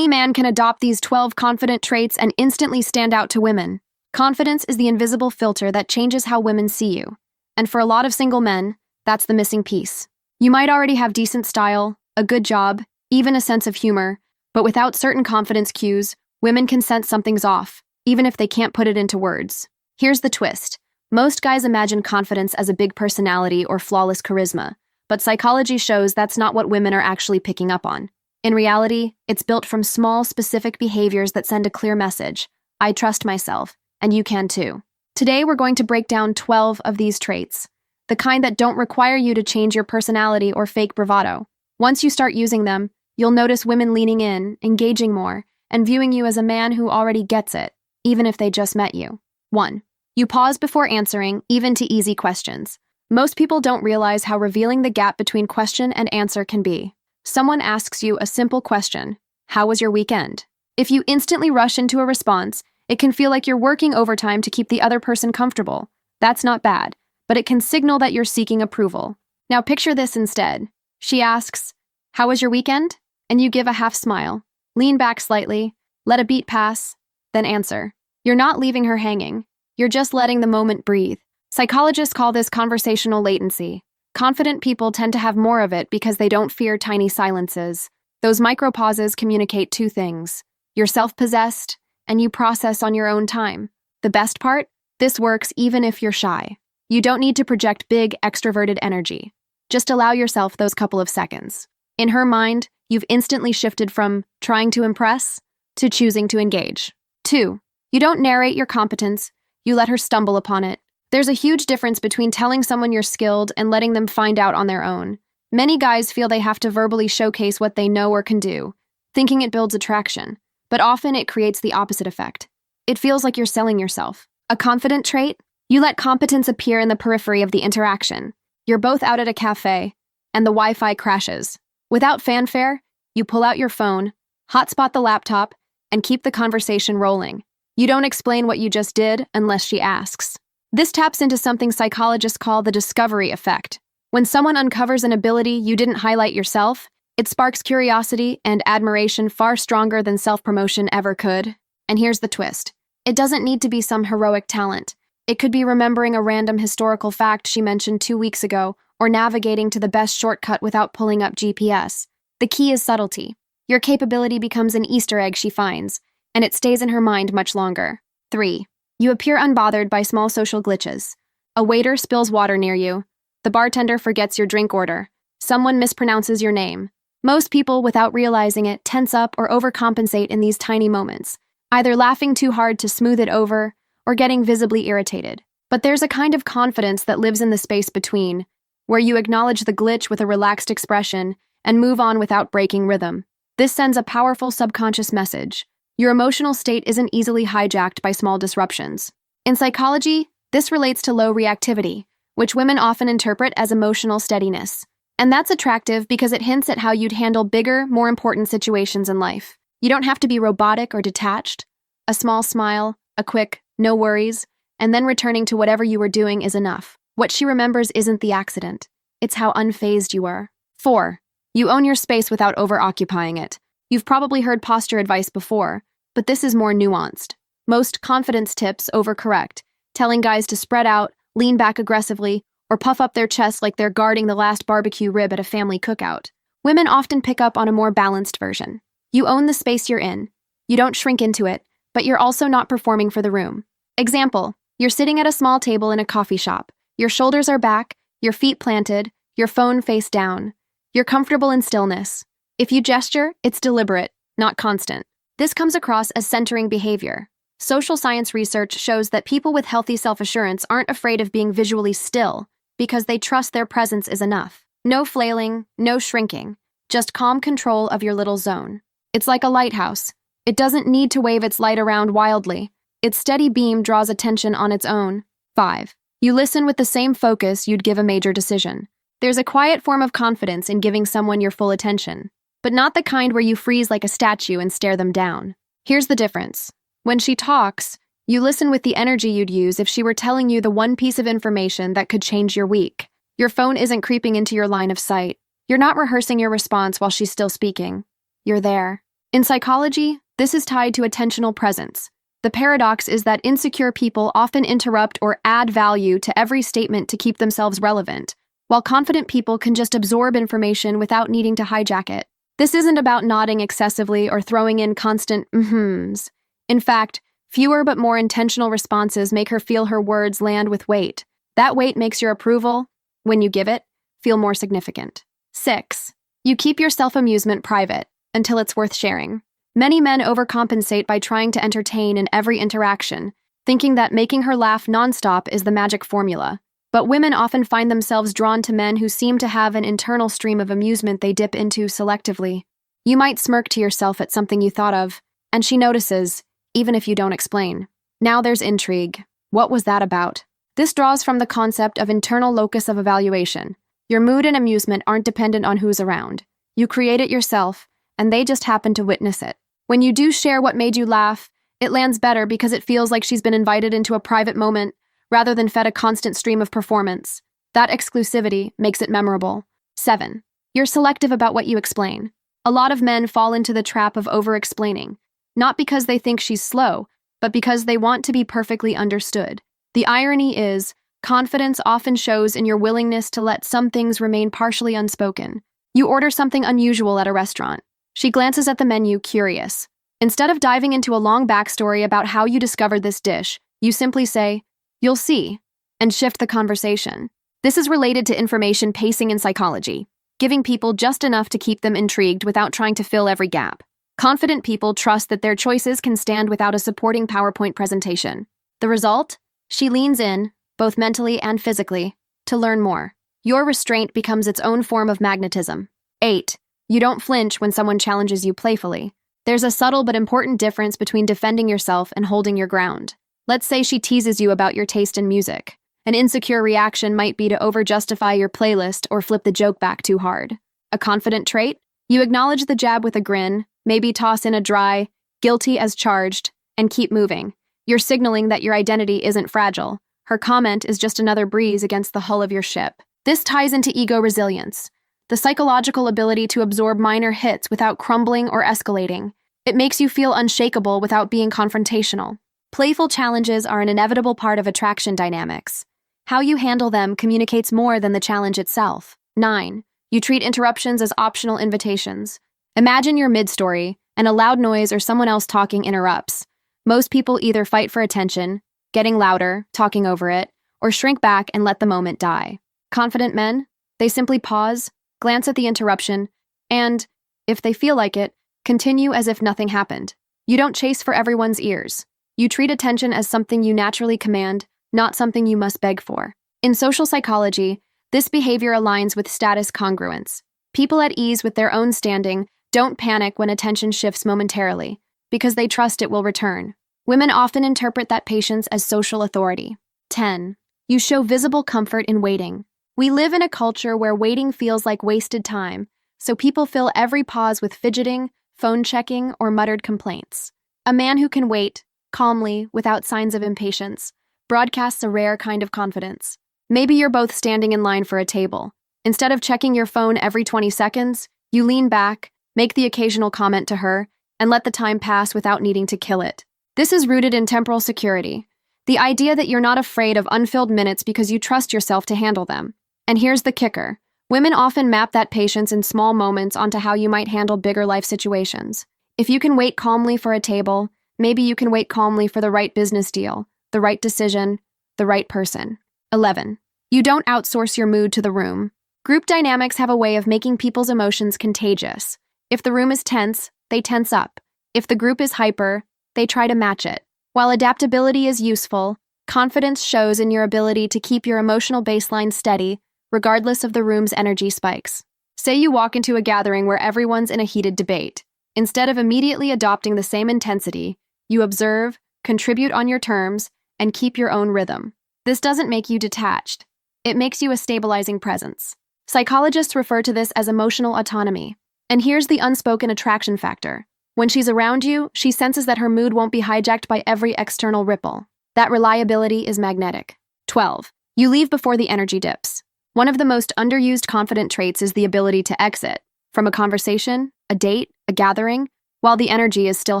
Any man can adopt these 12 confident traits and instantly stand out to women. Confidence is the invisible filter that changes how women see you. And for a lot of single men, that's the missing piece. You might already have decent style, a good job, even a sense of humor, but without certain confidence cues, women can sense something's off, even if they can't put it into words. Here's the twist. Most guys imagine confidence as a big personality or flawless charisma, but psychology shows that's not what women are actually picking up on. In reality, it's built from small, specific behaviors that send a clear message. I trust myself, and you can too. Today, we're going to break down 12 of these traits, the kind that don't require you to change your personality or fake bravado. Once you start using them, you'll notice women leaning in, engaging more, and viewing you as a man who already gets it, even if they just met you. 1. You pause before answering, even to easy questions. Most people don't realize how revealing the gap between question and answer can be. Someone asks you a simple question, "How was your weekend?" If you instantly rush into a response, it can feel like you're working overtime to keep the other person comfortable. That's not bad, but it can signal that you're seeking approval. Now picture this instead. She asks, "How was your weekend?" And you give a half smile, lean back slightly, let a beat pass, then answer. You're not leaving her hanging. You're just letting the moment breathe. Psychologists call this conversational latency. Confident people tend to have more of it because they don't fear tiny silences. Those micro-pauses communicate two things. You're self-possessed, and you process on your own time. The best part? This works even if you're shy. You don't need to project big, extroverted energy. Just allow yourself those couple of seconds. In her mind, you've instantly shifted from trying to impress to choosing to engage. 2. You don't narrate your competence, you let her stumble upon it. There's a huge difference between telling someone you're skilled and letting them find out on their own. Many guys feel they have to verbally showcase what they know or can do, thinking it builds attraction, but often it creates the opposite effect. It feels like you're selling yourself. A confident trait? You let competence appear in the periphery of the interaction. You're both out at a cafe, and the Wi-Fi crashes. Without fanfare, you pull out your phone, hotspot the laptop, and keep the conversation rolling. You don't explain what you just did unless she asks. This taps into something psychologists call the discovery effect. When someone uncovers an ability you didn't highlight yourself, it sparks curiosity and admiration far stronger than self-promotion ever could. And here's the twist. It doesn't need to be some heroic talent. It could be remembering a random historical fact she mentioned 2 weeks ago, or navigating to the best shortcut without pulling up GPS. The key is subtlety. Your capability becomes an Easter egg she finds, and it stays in her mind much longer. 3. You appear unbothered by small social glitches. A waiter spills water near you. The bartender forgets your drink order. Someone mispronounces your name. Most people, without realizing it, tense up or overcompensate in these tiny moments, either laughing too hard to smooth it over or getting visibly irritated. But there's a kind of confidence that lives in the space between, where you acknowledge the glitch with a relaxed expression and move on without breaking rhythm. This sends a powerful subconscious message. Your emotional state isn't easily hijacked by small disruptions. In psychology, this relates to low reactivity, which women often interpret as emotional steadiness. And that's attractive because it hints at how you'd handle bigger, more important situations in life. You don't have to be robotic or detached. A small smile, a quick, no worries, and then returning to whatever you were doing is enough. What she remembers isn't the accident. It's how unfazed you were. 4. You own your space without over-occupying it. You've probably heard posture advice before, but this is more nuanced. Most confidence tips overcorrect, telling guys to spread out, lean back aggressively, or puff up their chest like they're guarding the last barbecue rib at a family cookout. Women often pick up on a more balanced version. You own the space you're in. You don't shrink into it, but you're also not performing for the room. Example, you're sitting at a small table in a coffee shop. Your shoulders are back, your feet planted, your phone face down. You're comfortable in stillness. If you gesture, it's deliberate, not constant. This comes across as centering behavior. Social science research shows that people with healthy self-assurance aren't afraid of being visually still because they trust their presence is enough. No flailing, no shrinking, just calm control of your little zone. It's like a lighthouse. It doesn't need to wave its light around wildly. Its steady beam draws attention on its own. 5. You listen with the same focus you'd give a major decision. There's a quiet form of confidence in giving someone your full attention, but not the kind where you freeze like a statue and stare them down. Here's the difference. When she talks, you listen with the energy you'd use if she were telling you the one piece of information that could change your week. Your phone isn't creeping into your line of sight. You're not rehearsing your response while she's still speaking. You're there. In psychology, this is tied to attentional presence. The paradox is that insecure people often interrupt or add value to every statement to keep themselves relevant, while confident people can just absorb information without needing to hijack it. This isn't about nodding excessively or throwing in constant mhms. In fact, fewer but more intentional responses make her feel her words land with weight. That weight makes your approval, when you give it, feel more significant. 6. You keep your self-amusement private until it's worth sharing. Many men overcompensate by trying to entertain in every interaction, thinking that making her laugh nonstop is the magic formula. But women often find themselves drawn to men who seem to have an internal stream of amusement they dip into selectively. You might smirk to yourself at something you thought of, and she notices, even if you don't explain. Now there's intrigue. What was that about? This draws from the concept of internal locus of evaluation. Your mood and amusement aren't dependent on who's around. You create it yourself, and they just happen to witness it. When you do share what made you laugh, it lands better because it feels like she's been invited into a private moment rather than fed a constant stream of performance. That exclusivity makes it memorable. 7. You're selective about what you explain. A lot of men fall into the trap of over-explaining, not because they think she's slow, but because they want to be perfectly understood. The irony is, confidence often shows in your willingness to let some things remain partially unspoken. You order something unusual at a restaurant. She glances at the menu, curious. Instead of diving into a long backstory about how you discovered this dish, you simply say, "You'll see," and shift the conversation. This is related to information pacing in psychology, giving people just enough to keep them intrigued without trying to fill every gap. Confident people trust that their choices can stand without a supporting PowerPoint presentation. The result? She leans in, both mentally and physically, to learn more. Your restraint becomes its own form of magnetism. 8. You don't flinch when someone challenges you playfully. There's a subtle but important difference between defending yourself and holding your ground. Let's say she teases you about your taste in music. An insecure reaction might be to over-justify your playlist or flip the joke back too hard. A confident trait? You acknowledge the jab with a grin, maybe toss in a dry, guilty as charged, and keep moving. You're signaling that your identity isn't fragile. Her comment is just another breeze against the hull of your ship. This ties into ego resilience, the psychological ability to absorb minor hits without crumbling or escalating. It makes you feel unshakable without being confrontational. Playful challenges are an inevitable part of attraction dynamics. How you handle them communicates more than the challenge itself. 9. You treat interruptions as optional invitations. Imagine you're mid-story, and a loud noise or someone else talking interrupts. Most people either fight for attention, getting louder, talking over it, or shrink back and let the moment die. Confident men? They simply pause, glance at the interruption, and, if they feel like it, continue as if nothing happened. You don't chase for everyone's ears. You treat attention as something you naturally command, not something you must beg for. In social psychology, this behavior aligns with status congruence. People at ease with their own standing don't panic when attention shifts momentarily, because they trust it will return. Women often interpret that patience as social authority. 10. You show visible comfort in waiting. We live in a culture where waiting feels like wasted time, so people fill every pause with fidgeting, phone checking, or muttered complaints. A man who can wait, calmly, without signs of impatience, broadcasts a rare kind of confidence. Maybe you're both standing in line for a table. Instead of checking your phone every 20 seconds, you lean back, make the occasional comment to her, and let the time pass without needing to kill it. This is rooted in temporal security, the idea that you're not afraid of unfilled minutes because you trust yourself to handle them. And here's the kicker. Women often map that patience in small moments onto how you might handle bigger life situations. If you can wait calmly for a table, maybe you can wait calmly for the right business deal, the right decision, the right person. 11. You don't outsource your mood to the room. Group dynamics have a way of making people's emotions contagious. If the room is tense, they tense up. If the group is hyper, they try to match it. While adaptability is useful, confidence shows in your ability to keep your emotional baseline steady, regardless of the room's energy spikes. Say you walk into a gathering where everyone's in a heated debate. Instead of immediately adopting the same intensity, you observe, contribute on your terms, and keep your own rhythm. This doesn't make you detached. It makes you a stabilizing presence. Psychologists refer to this as emotional autonomy. And here's the unspoken attraction factor. When she's around you, she senses that her mood won't be hijacked by every external ripple. That reliability is magnetic. 12. You leave before the energy dips. One of the most underused confident traits is the ability to exit. From a conversation, a date, a gathering, while the energy is still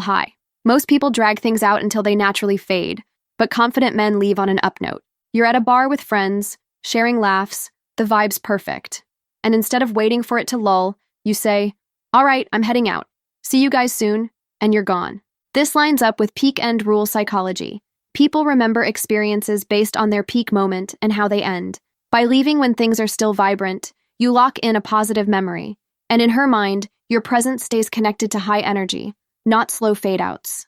high. Most people drag things out until they naturally fade, but confident men leave on an up note. You're at a bar with friends, sharing laughs, the vibe's perfect. And instead of waiting for it to lull, you say, "All right, I'm heading out. See you guys soon," and you're gone. This lines up with peak end rule psychology. People remember experiences based on their peak moment and how they end. By leaving when things are still vibrant, you lock in a positive memory. And in her mind, your presence stays connected to high energy, not slow fade outs.